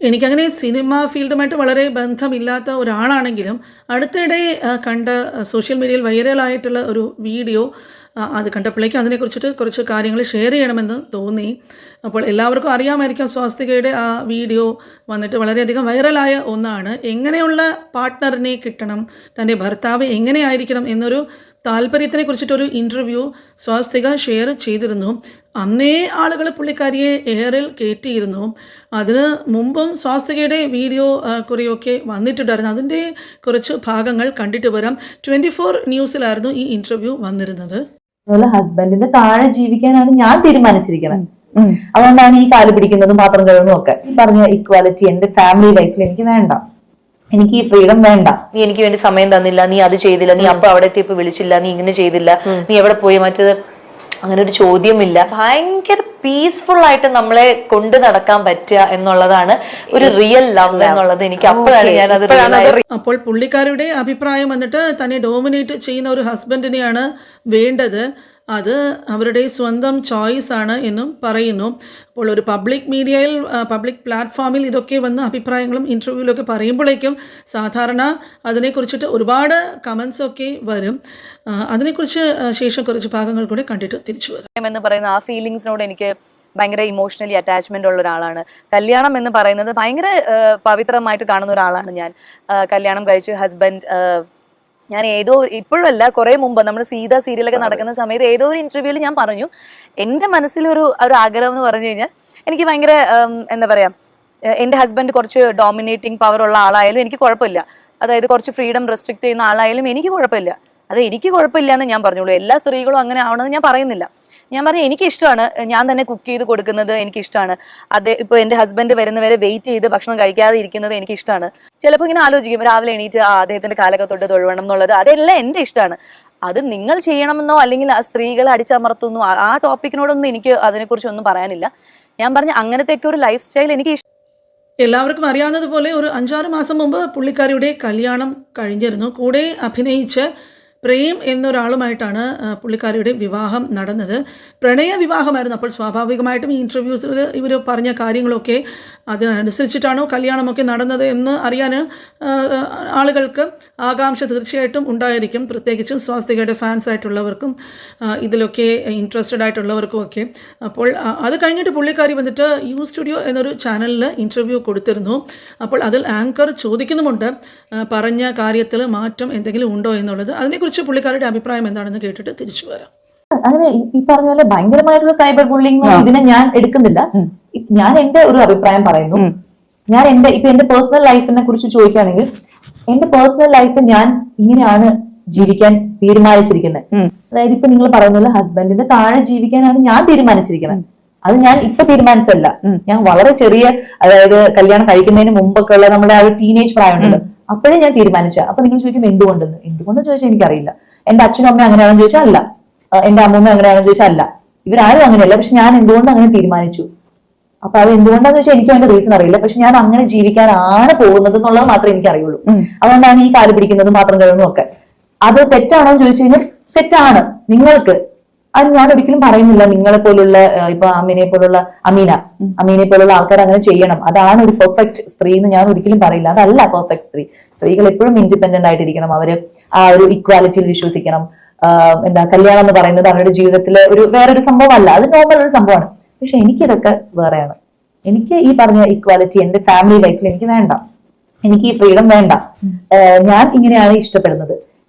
എനിക്കങ്ങനെ സിനിമ ഫീൽഡുമായിട്ട് വളരെ ബന്ധമില്ലാത്ത ഒരാളാണെങ്കിലും അടുത്തിടെ കണ്ട സോഷ്യൽ മീഡിയയിൽ വൈറലായിട്ടുള്ള ഒരു വീഡിയോ അത് കണ്ടപ്പോഴേക്കും അതിനെക്കുറിച്ചിട്ട് കുറച്ച് കാര്യങ്ങൾ ഷെയർ ചെയ്യണമെന്ന് തോന്നി. അപ്പോൾ എല്ലാവർക്കും അറിയാമായിരിക്കാം, സ്വാസ്തികയുടെ ആ വീഡിയോ വന്നിട്ട് വളരെയധികം വൈറലായ ഒന്നാണ്. എങ്ങനെയുള്ള പാർട്ട്ണറിനെ കിട്ടണം, തൻ്റെ ഭർത്താവ് എങ്ങനെയായിരിക്കണം എന്നൊരു താല്പര്യത്തിനെ കുറിച്ചിട്ടൊരു ഇൻ്റർവ്യൂ സ്വാസ്തിക ഷെയർ ചെയ്തിരുന്നു. അന്നേ ആളുകൾ പുള്ളിക്കാരിയെ എയറിൽ കയറ്റിയിരുന്നു. അതിന് മുമ്പും സ്വാസ്തികയുടെ വീഡിയോ കുറേയൊക്കെ വന്നിട്ടുണ്ടായിരുന്നു. അതിൻ്റെ കുറച്ച് ഭാഗങ്ങൾ കണ്ടിട്ട് വരാം. 24 ന്യൂസിലായിരുന്നു ഈ ഇൻ്റർവ്യൂ വന്നിരുന്നത്. അതുപോലെ ഹസ്ബൻഡിന്റെ താഴെ ജീവിക്കാനാണ് ഞാൻ തീരുമാനിച്ചിരിക്കുന്നത്. അതുകൊണ്ടാണ് ഈ കാല് പിടിക്കുന്നതും പാത്രം കഴുകുന്നതും ഒക്കെ. ഈ പറഞ്ഞ ഇക്വാലിറ്റി എന്റെ ഫാമിലി ലൈഫിൽ എനിക്ക് വേണ്ട. എനിക്ക് ഈ ഫ്രീഡം വേണ്ട. നീ എനിക്ക് വേണ്ടി സമയം തന്നില്ല, നീ അത് ചെയ്തില്ല, നീ അപ്പൊ അവിടെ എത്തിയപ്പോ വിളിച്ചില്ല, നീ ഇങ്ങനെ ചെയ്തില്ല, നീ എവിടെ പോയി, മറ്റത് അങ്ങനെ ഒരു ചോദ്യമില്ല. ഭയങ്കര പീസ്ഫുൾ ആയിട്ട് നമ്മളെ കൊണ്ട് നടക്കാൻ പറ്റുക എന്നുള്ളതാണ് ഒരു റിയൽ ലവ് എന്നുള്ളത്. എനിക്ക് അപ്പോഴാണ് ഞാനത്. അപ്പോൾ പുള്ളിക്കാരുടെ അഭിപ്രായം വന്നിട്ട് തന്നെ ഡോമിനേറ്റ് ചെയ്യുന്ന ഒരു ഹസ്ബൻഡിനെയാണ് വേണ്ടത്, അത് അവരുടെ സ്വന്തം ചോയ്സാണ് എന്നും പറയുന്നു. അപ്പോൾ ഒരു പബ്ലിക് മീഡിയയിൽ, പബ്ലിക് പ്ലാറ്റ്ഫോമിൽ ഇതൊക്കെ വന്ന അഭിപ്രായങ്ങളും ഇൻ്റർവ്യൂവിലൊക്കെ പറയുമ്പോഴേക്കും സാധാരണ അതിനെക്കുറിച്ചിട്ട് ഒരുപാട് കമൻസൊക്കെ വരും. അതിനെക്കുറിച്ച് ശേഷം കുറച്ച് ഭാഗങ്ങൾ കൂടെ കണ്ടിട്ട് തിരിച്ചു വരാം. എന്ന് പറയുന്ന ആ ഫീലിങ്സിനോട് എനിക്ക് ഭയങ്കര ഇമോഷണലി അറ്റാച്ച്മെന്റ് ഉള്ള ഒരാളാണ്. കല്യാണം എന്ന് പറയുന്നത് ഭയങ്കര പവിത്രമായിട്ട് കാണുന്ന ഒരാളാണ് ഞാൻ. കല്യാണം കഴിച്ചു, ഹസ്ബൻഡ്, ഞാൻ ഏതോ ഇപ്പോഴല്ല കുറെ മുമ്പ് നമ്മൾ സീത സീരിയലൊക്കെ നടക്കുന്ന സമയത്ത് ഏതോ ഒരു ഇന്റർവ്യൂവിൽ ഞാൻ പറഞ്ഞു, എൻ്റെ മനസ്സിലൊരു ആഗ്രഹം എന്ന് പറഞ്ഞു കഴിഞ്ഞാൽ എനിക്ക് ഭയങ്കര എന്താ പറയാ, എൻ്റെ ഹസ്ബൻഡ് കുറച്ച് ഡോമിനേറ്റിംഗ് പവർ ഉള്ള ആളായാലും എനിക്ക് കുഴപ്പമില്ല, അതായത് കുറച്ച് ഫ്രീഡം റെസ്ട്രിക്ട് ചെയ്യുന്ന ആളായാലും എനിക്ക് കുഴപ്പമില്ല. അത് എനിക്ക് കുഴപ്പമില്ല എന്ന് ഞാൻ പറഞ്ഞോളൂ. എല്ലാ സ്ത്രീകളും അങ്ങനെ ആവണമെന്ന് ഞാൻ പറയുന്നില്ല. ഞാൻ പറഞ്ഞു എനിക്കിഷ്ടമാണ്, ഞാൻ തന്നെ കുക്ക് ചെയ്ത് കൊടുക്കുന്നത് എനിക്കിഷ്ടമാണ്. അതേ ഇപ്പോൾ എൻ്റെ ഹസ്ബൻഡ് വരുന്നവരെ വെയിറ്റ് ചെയ്ത് ഭക്ഷണം കഴിക്കാതെ ഇരിക്കുന്നത് എനിക്കിഷ്ടമാണ്. ചിലപ്പോൾ ഇങ്ങനെ ആലോചിക്കും, രാവിലെ എണീറ്റ് അദ്ദേഹത്തിന്റെ കാലൊക്കെ തൊട്ട് തൊഴുവണം എന്നുള്ളത്, അതെല്ലാം എൻ്റെ ഇഷ്ടമാണ്. അത് നിങ്ങൾ ചെയ്യണമെന്നോ അല്ലെങ്കിൽ ആ സ്ത്രീകളെ അടിച്ചമർത്തുന്നു ആ ടോപ്പിക്കിനോടൊന്നും എനിക്ക് അതിനെക്കുറിച്ചൊന്നും പറയാനില്ല. ഞാൻ പറഞ്ഞു അങ്ങനത്തെ ഒരു ലൈഫ് സ്റ്റൈൽ എനിക്ക് ഇഷ്ടം. എല്ലാവർക്കും അറിയാവുന്നതുപോലെ ഒരു 5-6 മാസം മുമ്പ് പുള്ളിക്കാരിയുടെ കല്യാണം കഴിഞ്ഞിരുന്നു. കൂടെ അഭിനയിച്ച് പ്രേം എന്നൊരാളുമായിട്ടാണ് പുള്ളിക്കാരിയുടെ വിവാഹം നടന്നത്. പ്രണയ വിവാഹമായിരുന്നു. അപ്പോൾ സ്വാഭാവികമായിട്ടും ഈ ഇൻ്റർവ്യൂസിൽ ഇവർ പറഞ്ഞ കാര്യങ്ങളൊക്കെ അതിനനുസരിച്ചിട്ടാണോ കല്യാണമൊക്കെ നടന്നത് എന്ന് അറിയാൻ ആളുകൾക്ക് ആകാംക്ഷ തീർച്ചയായിട്ടും ഉണ്ടായിരിക്കും. പ്രത്യേകിച്ചും സ്വാസ്തികയുടെ ഫാൻസ് ആയിട്ടുള്ളവർക്കും ഇതിലൊക്കെ ഇൻട്രസ്റ്റഡ് ആയിട്ടുള്ളവർക്കും ഒക്കെ. അപ്പോൾ അത് കഴിഞ്ഞിട്ട് പുള്ളിക്കാരി വന്നിട്ട് യു സ്റ്റുഡിയോ എന്നൊരു ചാനലിൽ ഇൻ്റർവ്യൂ കൊടുത്തിരുന്നു. അപ്പോൾ അതിൽ ആങ്കർ ചോദിക്കുന്നുമുണ്ട് പറഞ്ഞ കാര്യത്തിൽ മാറ്റം എന്തെങ്കിലും ഉണ്ടോ എന്നുള്ളത്. അതിനെക്കുറിച്ച് പുള്ളിക്കാരുടെ അഭിപ്രായം എന്താണെന്ന് കേട്ടിട്ട് തിരിച്ചു വരാം. അങ്ങനെ ഈ പറഞ്ഞ പോലെ ഭയങ്കരമായിട്ടുള്ള സൈബർ ബുള്ളിങ് ഇതിനെ ഞാൻ എടുക്കുന്നില്ല. ഞാൻ എന്റെ ഒരു അഭിപ്രായം പറയുന്നു. ഞാൻ എന്റെ പേഴ്സണൽ ലൈഫിനെ കുറിച്ച് ചോദിക്കുകയാണെങ്കിൽ എന്റെ പേഴ്സണൽ ലൈഫ് ഞാൻ ഇങ്ങനെയാണ് ജീവിക്കാൻ തീരുമാനിച്ചിരിക്കുന്നത്. അതായത് ഇപ്പൊ നിങ്ങൾ പറയുന്നത് ഹസ്ബൻഡിന്റെ താഴെ ജീവിക്കാനാണ് ഞാൻ തീരുമാനിച്ചിരിക്കുന്നത്. അത് ഞാൻ ഇപ്പൊ തീരുമാനിച്ചല്ല, ഞാൻ വളരെ ചെറിയ, അതായത് കല്യാണം കഴിക്കുന്നതിന് മുമ്പൊക്കെ ഉള്ള നമ്മുടെ ആ ഒരു ടീനേജ് പ്രായമുണ്ടല്ലോ, അപ്പോഴേ ഞാൻ തീരുമാനിച്ച. അപ്പൊ നിങ്ങൾ ചോദിക്കും എന്തുകൊണ്ടെന്ന് ചോദിച്ചാൽ എനിക്കറിയില്ല. എന്റെ അച്ഛനും അമ്മയും അങ്ങനെയാണെന്ന് ചോദിച്ചാൽ അല്ല, എന്റെ അമ്മൂമ്മ അങ്ങനെയാണെന്ന് ചോദിച്ചാൽ അല്ല, ഇവരാരും അങ്ങനെയല്ല. പക്ഷെ ഞാൻ എന്തുകൊണ്ട് അങ്ങനെ തീരുമാനിച്ചു, അപ്പൊ അത് എന്തുകൊണ്ടാന്ന് വെച്ചാൽ എനിക്കും അതിന്റെ റീസൺ അറിയില്ല. പക്ഷെ ഞാൻ അങ്ങനെ ജീവിക്കാനാണ് പോകുന്നത് എന്നുള്ളത് മാത്രമേ എനിക്ക് അറിയുള്ളൂ. അതുകൊണ്ടാണ് ഈ കാല് പിടിക്കുന്നതും പാത്രം കഴുകുന്നതും ഒക്കെ. അത് തെറ്റാണോ എന്ന് ചോദിച്ചു കഴിഞ്ഞാൽ തെറ്റാണ് നിങ്ങൾക്ക്. അത് ഞാൻ ഒരിക്കലും പറയുന്നില്ല നിങ്ങളെ പോലുള്ള, ഇപ്പൊ അമീനെ പോലുള്ള ആൾക്കാർ അങ്ങനെ ചെയ്യണം, അതാണ് ഒരു പെർഫെക്റ്റ് സ്ത്രീ എന്ന് ഞാൻ ഒരിക്കലും പറയില്ല. അതല്ല പെർഫെക്റ്റ് സ്ത്രീ. സ്ത്രീകൾ എപ്പോഴും ഇൻഡിപെൻഡന്റ് ആയിട്ടിരിക്കണം, അവര് ആ ഒരു ഇക്വാലിറ്റിയിൽ വിശ്വസിക്കണം. കല്യാണം എന്ന് പറയുന്നത് അവരുടെ ജീവിതത്തിലെ വേറൊരു സംഭവമല്ല, അത് നോർമൽ ഒരു സംഭവമാണ്. പക്ഷെ എനിക്കിതൊക്കെ വേറെയാണ്. എനിക്ക് ഈ പറഞ്ഞ ഇക്വാലിറ്റി എന്റെ ഫാമിലി ലൈഫിൽ എനിക്ക് വേണ്ട. എനിക്ക് ഈ ഫ്രീഡം വേണ്ട. ഞാൻ ഇങ്ങനെയാണ് ഇഷ്ടപ്പെടുന്നത്.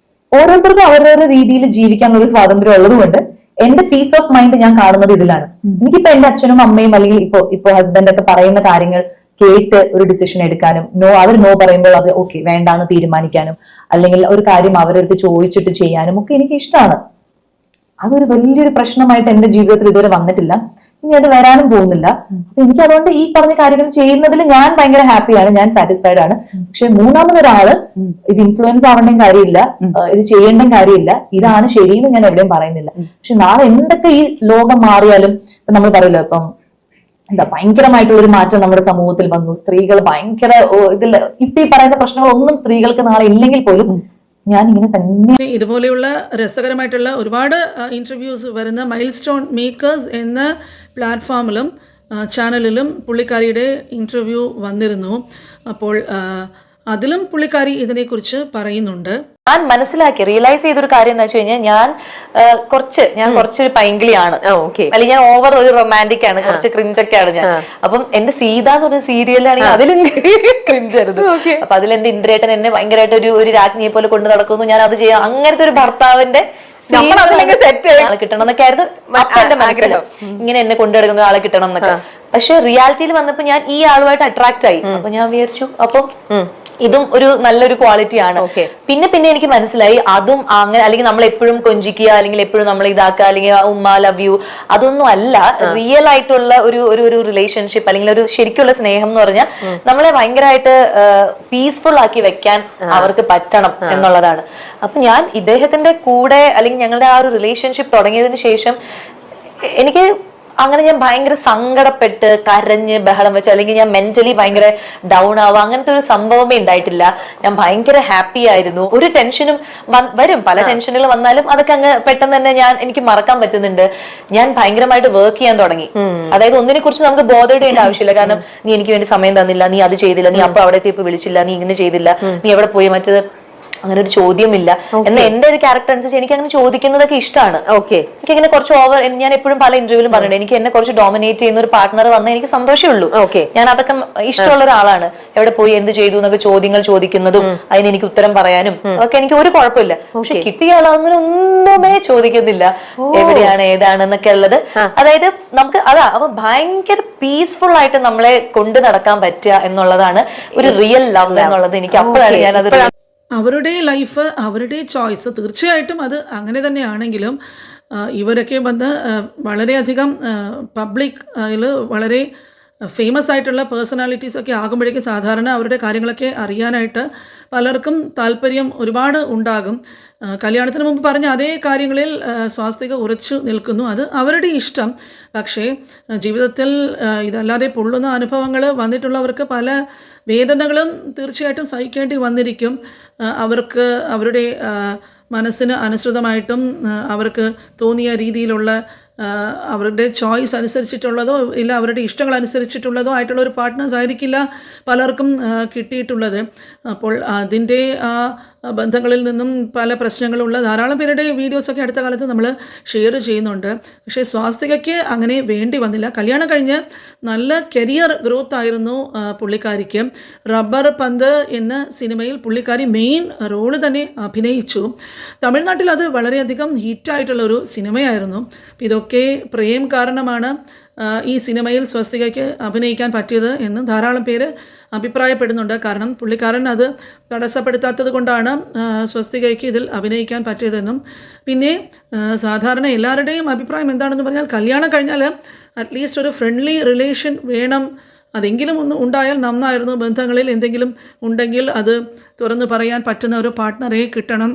ഓരോരുത്തർക്കും അവരവരുടെ രീതിയിൽ ജീവിക്കാനുള്ള ഒരു സ്വാതന്ത്ര്യം ഉള്ളതുകൊണ്ട് എന്റെ പീസ് ഓഫ് മൈൻഡ് ഞാൻ കാണുന്നത് ഇതിലാണ്. എനിക്കിപ്പോ എന്റെ അച്ഛനും അമ്മയും അല്ലെങ്കിൽ ഇപ്പൊ ഹസ്ബൻഡ് ഒക്കെ പറയുന്ന കാര്യങ്ങൾ കേട്ട് ഒരു ഡിസിഷൻ എടുക്കാനും, അവർ നോ പറയുമ്പോൾ അത് ഓക്കെ വേണ്ടാന്ന് തീരുമാനിക്കാനും, അല്ലെങ്കിൽ ഒരു കാര്യം അവരടുത്ത് ചോദിച്ചിട്ട് ചെയ്യാനും ഒക്കെ എനിക്ക് ഇഷ്ടമാണ്. അതൊരു വലിയൊരു പ്രശ്നമായിട്ട് എന്റെ ജീവിതത്തിൽ ഇതുവരെ വന്നിട്ടില്ല, ഇനി അത് വരാനും പോകുന്നില്ല. അപ്പൊ എനിക്ക് അതുകൊണ്ട് ഈ പറഞ്ഞ കാര്യങ്ങൾ ചെയ്യുന്നതിൽ ഞാൻ ഭയങ്കര ഹാപ്പിയാണ്, ഞാൻ സാറ്റിസ്ഫൈഡ് ആണ്. പക്ഷെ മൂന്നാമതൊരാള് ഇത് ഇൻഫ്ലുവൻസ് ആവേണ്ട കാര്യമില്ല, ഇത് ചെയ്യേണ്ട കാര്യമില്ല, ഇതാണ് ശരിയെന്ന് ഞാൻ എവിടെയും പറയുന്നില്ല. പക്ഷെ നാളെ എന്തൊക്കെ ഈ ലോകം മാറിയാലും നമ്മൾ പറയില്ല, ഇപ്പം ഭയങ്കരമായിട്ടുള്ളൊരു മാറ്റം നമ്മുടെ സമൂഹത്തിൽ വന്നു, സ്ത്രീകൾ ഭയങ്കര ഇതിൽ ഇപ്പൊ ഈ പറയുന്ന പ്രശ്നങ്ങളൊന്നും സ്ത്രീകൾക്ക് നാളെ ഇല്ലെങ്കിൽ പോലും ഞാൻ ഇങ്ങനെ തന്നെ. ഇതുപോലെയുള്ള രസകരമായിട്ടുള്ള ഒരുപാട് ഇന്റർവ്യൂസ് വരുന്ന മൈൽ സ്റ്റോൺ മേക്കേഴ്സ് എന്ന പ്ലാറ്റ്ഫോമിലും ചാനലിലും പുള്ളിക്കാരിയുടെ ഇൻ്റർവ്യൂ വന്നിരുന്നു. അപ്പോൾ അതിലും പുള്ളിക്കാരി ഇതിനെക്കുറിച്ച് പറയുന്നുണ്ട്. ഞാൻ മനസ്സിലാക്കി റിയലൈസ് ചെയ്തൊരു കാര്യം എന്ന് വെച്ച് കഴിഞ്ഞാൽ ഞാൻ കുറച്ചൊരു പൈങ്കിളിയാണ്, അല്ലെങ്കിൽ ഞാൻ ഓവർ ഒരു റൊമാൻറ്റിക് ആണ്, കുറച്ച് ക്രിഞ്ചൊക്കെയാണ് ഞാൻ. അപ്പം എന്റെ സീത എന്ന് പറഞ്ഞ സീരിയലാണെങ്കിൽ അതിലും ക്രിഞ്ചായിരുന്നു. അപ്പൊ അതിൽ എന്റെ ഇന്ദ്രേട്ടൻ എന്നെ ഭയങ്കരമായിട്ട് ഒരു രാജ്ഞിയെ പോലെ കൊണ്ട് നടക്കുന്നു, ഞാൻ അത് ചെയ്യാം, അങ്ങനത്തെ ഒരു ഭർത്താവിന്റെ സെറ്റ് ആളെ കിട്ടണം എന്നൊക്കെ ആയിരുന്നു എന്റെ മനസ്സിലാവും. ഇങ്ങനെ എന്നെ കൊണ്ടുനടക്കുന്ന ആളെ കിട്ടണം എന്നൊക്കെ. പക്ഷെ റിയാലിറ്റിയിൽ വന്നപ്പോ ഞാൻ ഈ ആളുമായിട്ട് അട്രാക്ട് ആയി. അപ്പൊ ഞാൻ വിചാരിച്ചു അപ്പം ഇതും ഒരു നല്ലൊരു ക്വാളിറ്റി ആണ്. പിന്നെ എനിക്ക് മനസ്സിലായി അതും അങ്ങനെ, അല്ലെങ്കിൽ നമ്മൾ എപ്പോഴും കൊഞ്ചിക്കുക, അല്ലെങ്കിൽ എപ്പോഴും നമ്മൾ ഇതാക്കുക, അല്ലെങ്കിൽ ഉമ്മ ലവ് യു, അതൊന്നും അല്ല. റിയൽ ആയിട്ടുള്ള ഒരു റിലേഷൻഷിപ്പ് അല്ലെങ്കിൽ ഒരു ശരിക്കുള്ള സ്നേഹം എന്ന് പറഞ്ഞാൽ നമ്മളെ ഭയങ്കരമായിട്ട് പീസ്ഫുൾ ആക്കി വെക്കാൻ അവർക്ക് പറ്റണം എന്നുള്ളതാണ്. അപ്പൊ ഞാൻ ഇദ്ദേഹത്തിന്റെ കൂടെ അല്ലെങ്കിൽ ഞങ്ങളുടെ ആ ഒരു റിലേഷൻഷിപ്പ് തുടങ്ങിയതിന് ശേഷം എനിക്ക് അങ്ങനെ ഞാൻ ഭയങ്കര സങ്കടപ്പെട്ട് കരഞ്ഞ് ബഹളം വെച്ച് അല്ലെങ്കിൽ ഞാൻ മെന്റലി ഭയങ്കര ഡൗൺ ആവുക അങ്ങനത്തെ ഒരു സംഭവമേ ഉണ്ടായിട്ടില്ല. ഞാൻ ഭയങ്കര ഹാപ്പി ആയിരുന്നു. ഒരു ടെൻഷനും വരും, പല ടെൻഷനുകൾ വന്നാലും അതൊക്കെ അങ്ങ് പെട്ടെന്ന് തന്നെ എനിക്ക് മറക്കാൻ പറ്റുന്നുണ്ട്. ഞാൻ ഭയങ്കരമായിട്ട് വർക്ക് ചെയ്യാൻ തുടങ്ങി. അതായത് ഒന്നിനെ കുറിച്ച് നമുക്ക് ബോധപ്പെടേണ്ട ആവശ്യമില്ല. കാരണം നീ എനിക്ക് വേണ്ടി സമയം തന്നില്ല, നീ അത് ചെയ്തില്ല, നീ അപ്പൊ അവിടെ എത്തിയപ്പോ വിളിച്ചില്ല, നീ ഇങ്ങനെ ചെയ്തില്ല, നീ എവിടെ പോയി, മറ്റത് അങ്ങനെ ഒരു ചോദ്യമില്ല. എന്നാൽ എന്റെ ഒരു ക്യാരക്ടർ അനുസരിച്ച് എനിക്ക് അങ്ങനെ ചോദിക്കുന്നതൊക്കെ ഇഷ്ടമാണ്. എനിക്ക് ഇങ്ങനെ കുറച്ച് ഓവർ, ഞാൻ എപ്പോഴും പല ഇന്റർവ്യൂവിലും പറഞ്ഞിട്ടുണ്ട്, എനിക്ക് എന്നെ കുറച്ച് ഡോമിനേറ്റ് ചെയ്യുന്ന ഒരു പാർട്ട്ണർ വന്നാൽ എനിക്ക് സന്തോഷമേ ഉള്ളൂ. ഞാൻ അതൊക്കെ ഇഷ്ടമുള്ള ഒരാളാണ്. എവിടെ പോയി എന്ത് ചെയ്തു എന്നൊക്കെ ചോദ്യങ്ങൾ ചോദിക്കുന്നതും അതിന് എനിക്ക് ഉത്തരം പറയാനും അതൊക്കെ എനിക്ക് ഒരു കുഴപ്പമില്ല. പക്ഷെ കിട്ടിയ ആളങ്ങനെ ഒന്നുമേ ചോദിക്കുന്നില്ല, എവിടെയാണ് ഏതാണെന്നൊക്കെ ഉള്ളത്. അതായത് നമുക്ക് അപ്പൊ ഭയങ്കര പീസ്ഫുൾ ആയിട്ട് നമ്മളെ കൊണ്ടു നടക്കാൻ പറ്റുക എന്നുള്ളതാണ് ഒരു റിയൽ ലവ് എന്നുള്ളത്. എനിക്ക് അപ്പോഴാണ് ഞാനത് അവരുടെ ലൈഫ്, അവരുടെ ചോയ്സ്, തീർച്ചയായിട്ടും അത് അങ്ങനെ തന്നെയാണെങ്കിലും ഇവരൊക്കെ വന്ന് വളരെയധികം പബ്ലിക് വളരെ ഫേമസ് ആയിട്ടുള്ള പേഴ്സണാലിറ്റീസ് ഒക്കെ ആകുമ്പോഴേക്കും സാധാരണ അവരുടെ കാര്യങ്ങളൊക്കെ അറിയാനായിട്ട് പലർക്കും താല്പര്യം ഒരുപാട് ഉണ്ടാകും. കല്യാണത്തിന് മുമ്പ് പറഞ്ഞ അതേ കാര്യങ്ങളിൽ സ്വാസ്തിക ഉറച്ചു നിൽക്കുന്നു, അത് അവരുടെ ഇഷ്ടം. പക്ഷേ ജീവിതത്തിൽ ഇതല്ലാതെ പൊള്ളുന്ന അനുഭവങ്ങൾ വന്നിട്ടുള്ളവർക്ക് പല വേദനകളും തീർച്ചയായിട്ടും സഹിക്കേണ്ടി വന്നിരിക്കും. അവർക്ക് അവരുടെ മനസ്സിന് അനുസൃതമായിട്ടും അവർക്ക് തോന്നിയ രീതിയിലുള്ള അവരുടെ ചോയ്സ് അനുസരിച്ചിട്ടുള്ളതോ ഇല്ല അവരുടെ ഇഷ്ടങ്ങൾ അനുസരിച്ചിട്ടുള്ളതോ ആയിട്ടുള്ള ഒരു പാർട്ട്നേഴ്സ് ആയിരിക്കില്ല പലർക്കും കിട്ടിയിട്ടുള്ളത്. അപ്പോൾ അതിൻ്റെ ആ ബന്ധങ്ങളിൽ നിന്നും പല പ്രശ്നങ്ങളുള്ള ധാരാളം പേരുടെ വീഡിയോസൊക്കെ അടുത്ത കാലത്ത് നമ്മൾ ഷെയർ ചെയ്യുന്നുണ്ട്. പക്ഷേ സ്വാസ്തികയ്ക്ക് അങ്ങനെ വേണ്ടി വന്നില്ല. കല്യാണം കഴിഞ്ഞ് നല്ല കരിയർ ഗ്രോത്ത് ആയിരുന്നു പുള്ളിക്കാരിക്ക്. റബ്ബർ പന്ത് എന്ന സിനിമയിൽ പുള്ളിക്കാരി മെയിൻ റോള് തന്നെ അഭിനയിച്ചു. തമിഴ്നാട്ടിൽ അത് വളരെയധികം ഹിറ്റായിട്ടുള്ളൊരു സിനിമയായിരുന്നു. ഇതൊക്കെ പ്രേം കാരണമാണ് ഈ സിനിമയിൽ സ്വസ്തികയ്ക്ക് അഭിനയിക്കാൻ പറ്റിയത് എന്ന് ധാരാളം പേര് അഭിപ്രായപ്പെടുന്നുണ്ട്. കാരണം പുള്ളിക്കാരൻ അത് തടസ്സപ്പെടുത്താത്തത് കൊണ്ടാണ് സ്വസ്തികയ്ക്ക് ഇതിൽ അഭിനയിക്കാൻ പറ്റിയതെന്നും. പിന്നെ സാധാരണ എല്ലാവരുടെയും അഭിപ്രായം എന്താണെന്ന് പറഞ്ഞാൽ കല്യാണം കഴിഞ്ഞാൽ അറ്റ്ലീസ്റ്റ് ഒരു ഫ്രണ്ട്ലി റിലേഷൻ വേണം, അതെങ്കിലും ഒന്ന് ഉണ്ടായാൽ നന്നായിരുന്നു. ബന്ധങ്ങളിൽ എന്തെങ്കിലും ഉണ്ടെങ്കിൽ അത് തുറന്നു പറയാൻ പറ്റുന്ന ഒരു പാർട്ട്ണറെ കിട്ടണം.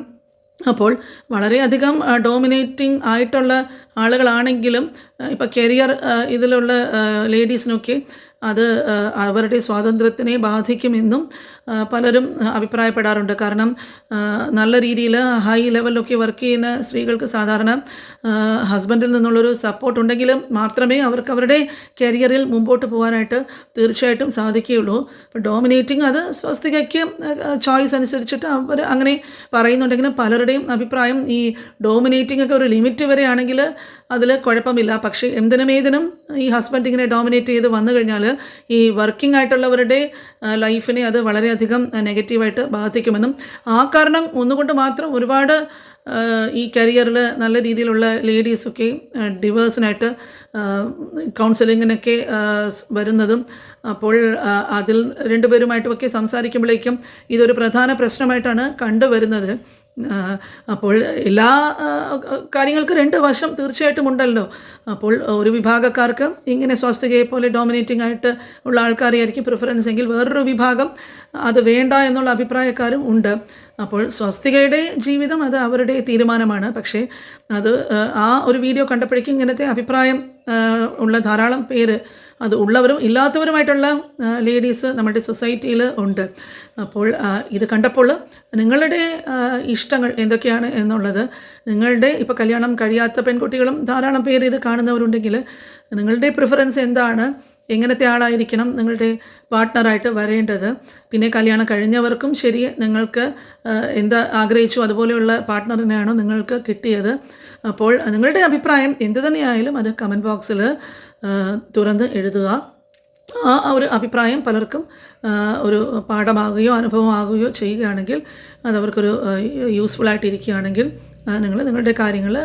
അപ്പോൾ വളരെയധികം ഡോമിനേറ്റിംഗ് ആയിട്ടുള്ള ആളുകളാണെങ്കിലും ഇപ്പോൾ കരിയർ ഇതിലുള്ള ലേഡീസിനൊക്കെ അത് അവരുടെ സ്വാതന്ത്ര്യത്തിനെ ബാധിക്കുമെന്നും പലരും അഭിപ്രായപ്പെടാറുണ്ട്. കാരണം നല്ല രീതിയിൽ ഹൈ ലെവലിലൊക്കെ വർക്ക് ചെയ്യുന്ന സ്ത്രീകൾക്ക് സാധാരണ ഹസ്ബൻഡിൽ നിന്നുള്ളൊരു സപ്പോർട്ട് ഉണ്ടെങ്കിലും മാത്രമേ അവർക്ക് അവരുടെ കരിയറിൽ മുമ്പോട്ട് പോകാനായിട്ട് തീർച്ചയായിട്ടും സാധിക്കുകയുള്ളൂ. ഇപ്പോൾ ഡോമിനേറ്റിംഗ് അത് സ്വസ്തികയ്ക്ക് ചോയ്സ് അനുസരിച്ചിട്ട് അവർ അങ്ങനെ പറയുന്നുണ്ടെങ്കിലും പലരുടെയും അഭിപ്രായം ഈ ഡോമിനേറ്റിംഗ് ഒക്കെ ഒരു ലിമിറ്റ് വരെ ആണെങ്കിൽ അതിൽ കുഴപ്പമില്ല. പക്ഷേ എന്തിനും ഈ ഹസ്ബൻഡ് ഇങ്ങനെ ഡോമിനേറ്റ് ചെയ്ത് വന്നു കഴിഞ്ഞാൽ ഈ വർക്കിംഗ് ആയിട്ടുള്ളവരുടെ ലൈഫിനെ അത് വളരെയധികം നെഗറ്റീവായിട്ട് ബാധിക്കുമെന്നും ആ കാരണം ഒന്നുകൊണ്ട് മാത്രം ഒരുപാട് ഈ കരിയറിൽ നല്ല രീതിയിലുള്ള ലേഡീസൊക്കെ ഡിവേഴ്സിനായിട്ട് കൗൺസിലിങ്ങിനൊക്കെ വരുന്നതും. അപ്പോൾ അതിൽ രണ്ടുപേരുമായിട്ടുമൊക്കെ സംസാരിക്കുമ്പോഴേക്കും ഇതൊരു പ്രധാന പ്രശ്നമായിട്ടാണ് കണ്ടുവരുന്നത്. അപ്പോൾ എല്ലാ കാര്യങ്ങൾക്കും രണ്ട് വശം തീർച്ചയായിട്ടും ഉണ്ടല്ലോ. അപ്പോൾ ഒരു വിഭാഗക്കാർക്ക് ഇങ്ങനെ സ്വാസ്തികയെ പോലെ ഡോമിനേറ്റിംഗ് ആയിട്ട് ഉള്ള ആൾക്കാരെയായിരിക്കും പ്രിഫറൻസ് എങ്കിൽ വേറൊരു വിഭാഗം അത് വേണ്ട എന്നുള്ള അഭിപ്രായക്കാരും ഉണ്ട്. അപ്പോൾ സ്വസ്തികയുടെ ജീവിതം അത് അവരുടെ തീരുമാനമാണ്. പക്ഷേ അത് ആ ഒരു വീഡിയോ കണ്ടപ്പോഴേക്കും ഇങ്ങനത്തെ അഭിപ്രായം ഉള്ള ധാരാളം പേര്, അത് ഉള്ളവരും ഇല്ലാത്തവരുമായിട്ടുള്ള ലേഡീസ് നമ്മുടെ സൊസൈറ്റിയിൽ ഉണ്ട്. അപ്പോൾ ഇത് കണ്ടപ്പോൾ നിങ്ങളുടെ ഇഷ്ടങ്ങൾ എന്തൊക്കെയാണ് എന്നുള്ളത്, നിങ്ങളുടെ ഇപ്പോൾ കല്യാണം കഴിയാത്ത പെൺകുട്ടികളും ധാരാളം പേര് ഇത് കാണുന്നവരുണ്ടെങ്കിൽ നിങ്ങളുടെ പ്രിഫറൻസ് എന്താണ്, എങ്ങനത്തെ ആളായിരിക്കണം നിങ്ങളുടെ പാർട്ട്ണറായിട്ട് വരേണ്ടത്, പിന്നെ കല്യാണം കഴിഞ്ഞവർക്കും ശരി നിങ്ങൾക്ക് എന്താ ആഗ്രഹിച്ചു അതുപോലെയുള്ള പാർട്ട്ണറിനെയാണോ നിങ്ങൾക്ക് കിട്ടിയത്. അപ്പോൾ നിങ്ങളുടെ അഭിപ്രായം എന്ത് തന്നെയായാലും അത് കമൻറ്റ് ബോക്സിൽ തുറന്ന് എഴുതുക. ആ ഒരു അഭിപ്രായം പലർക്കും ഒരു പാഠമാകുകയോ അനുഭവമാകുകയോ ചെയ്യുകയാണെങ്കിൽ, അതവർക്കൊരു യൂസ്ഫുള്ളായിട്ടിരിക്കുകയാണെങ്കിൽ നിങ്ങൾ നിങ്ങളുടെ കാര്യങ്ങൾ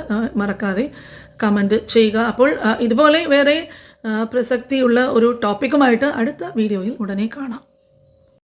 മറക്കാതെ കമൻറ്റ് ചെയ്യുക. അപ്പോൾ ഇതുപോലെ വേറെ പ്രസക്തിയുള്ള ഒരു ടോപ്പിക്കുമായിട്ട് അടുത്ത വീഡിയോയിൽ ഉടനെ കാണാം.